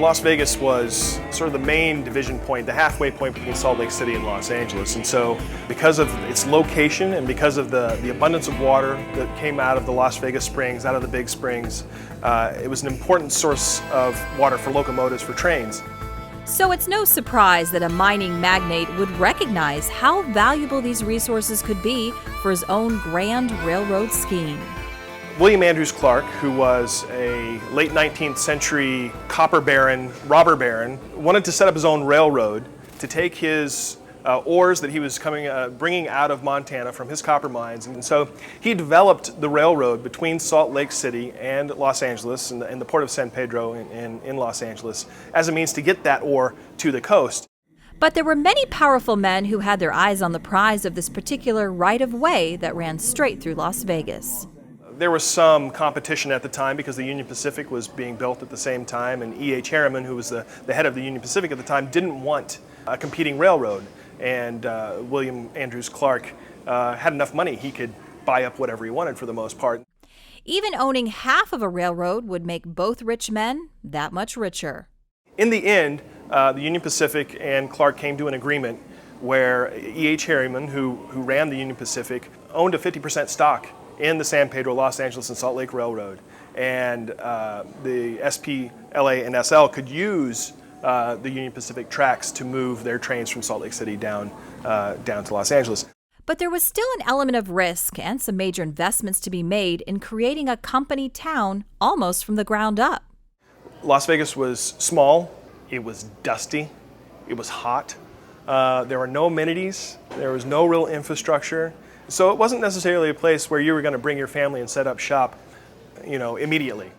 Las Vegas was sort of the main division point, the halfway point between Salt Lake City and Los Angeles. And so because of its location and because of the abundance of water that came out of the Las Vegas Springs, out of the big springs, it was an important source of water for locomotives, for trains. So it's no surprise that a mining magnate would recognize how valuable these resources could be for his own grand railroad scheme. William Andrews Clark, who was a late 19th century copper baron, robber baron, wanted to set up his own railroad to take his ores that he was bringing out of Montana from his copper mines. And so he developed the railroad between Salt Lake City and Los Angeles and the port of San Pedro in Los Angeles as a means to get that ore to the coast. But there were many powerful men who had their eyes on the prize of this particular right-of-way that ran straight through Las Vegas. There was some competition at the time because the Union Pacific was being built at the same time, and E.H. Harriman, who was the head of the Union Pacific at the time, didn't want a competing railroad. And William Andrews Clark had enough money, he could buy up whatever he wanted for the most part. Even owning half of a railroad would make both rich men that much richer. In the end, the Union Pacific and Clark came to an agreement where E.H. Harriman, who ran the Union Pacific, owned a 50% stock in the San Pedro, Los Angeles, and Salt Lake Railroad. And the SPLA and SL could use the Union Pacific tracks to move their trains from Salt Lake City down to Los Angeles. But there was still an element of risk and some major investments to be made in creating a company town almost from the ground up. Las Vegas was small, it was dusty, it was hot, there were no amenities, there was no real infrastructure. So it wasn't necessarily a place where you were going to bring your family and set up shop, immediately.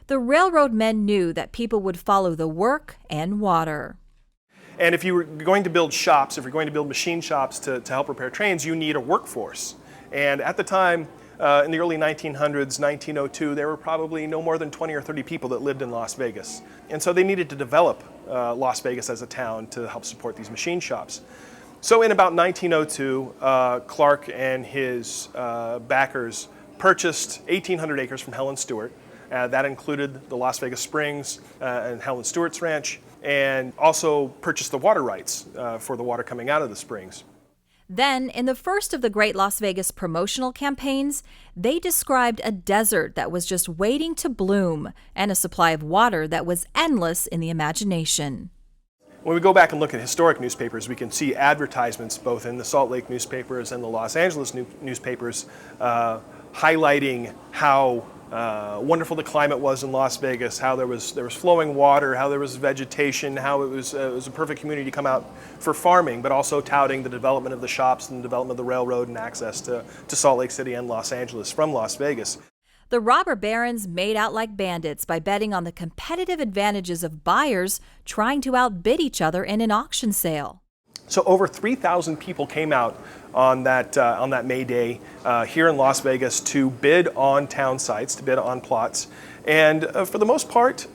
The railroad men knew that people would follow the work and water. And if you were going to build shops, if you're going to build machine shops to help repair trains, you need a workforce. And at the time, in the early 1900s, 1902, there were probably no more than 20 or 30 people that lived in Las Vegas. And so they needed to develop Las Vegas as a town to help support these machine shops. So in about 1902, Clark and his backers purchased 1,800 acres from Helen Stewart. That included the Las Vegas Springs and Helen Stewart's ranch, and also purchased the water rights for the water coming out of the springs. Then, in the first of the Great Las Vegas promotional campaigns, they described a desert that was just waiting to bloom and a supply of water that was endless in the imagination. When we go back and look at historic newspapers, we can see advertisements both in the Salt Lake newspapers and the Los Angeles newspapers highlighting how wonderful the climate was in Las Vegas, how there was flowing water, how there was vegetation, how it was a perfect community to come out for farming, but also touting the development of the shops and the development of the railroad and access to Salt Lake City and Los Angeles from Las Vegas. The robber barons made out like bandits by betting on the competitive advantages of buyers trying to outbid each other in an auction sale. So over 3,000 people came out on that May Day here in Las Vegas to bid on town sites, to bid on plots. And for the most part,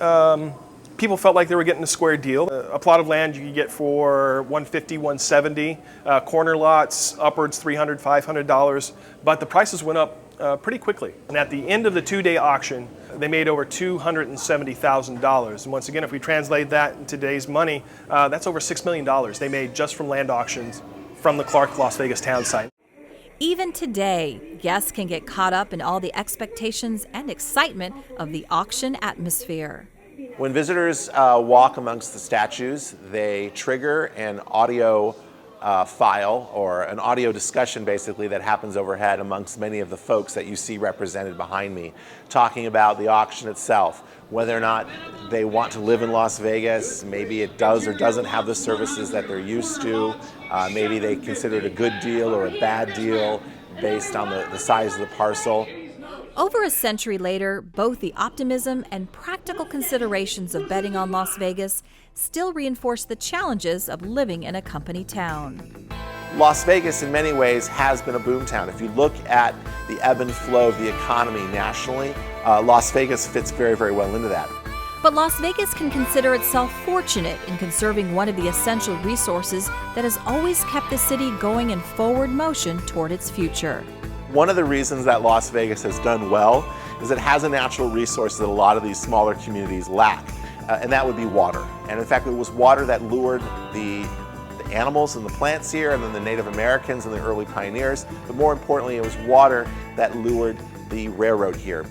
people felt like they were getting a square deal. A plot of land you could get for $150, $170, corner lots upwards $300, $500, but the prices went up pretty quickly. And at the end of the two-day auction, they made over $270,000. And once again, if we translate that in today's money, that's over $6 million they made just from land auctions from the Clark Las Vegas town site. Even today, guests can get caught up in all the expectations and excitement of the auction atmosphere. When visitors walk amongst the statues, they trigger an audio file or an audio discussion basically that happens overhead amongst many of the folks that you see represented behind me, talking about the auction itself, whether or not they want to live in Las Vegas, maybe it does or doesn't have the services that they're used to, maybe they consider it a good deal or a bad deal based on the size of the parcel. Over a century later, both the optimism and practical considerations of betting on Las Vegas still reinforce the challenges of living in a company town. Las Vegas in many ways has been a boomtown. If you look at the ebb and flow of the economy nationally, Las Vegas fits very, very well into that. But Las Vegas can consider itself fortunate in conserving one of the essential resources that has always kept the city going in forward motion toward its future. One of the reasons that Las Vegas has done well is it has a natural resource that a lot of these smaller communities lack. and that would be water. And in fact, it was water that lured the animals and the plants here, and then the Native Americans and the early pioneers. But more importantly, it was water that lured the railroad here.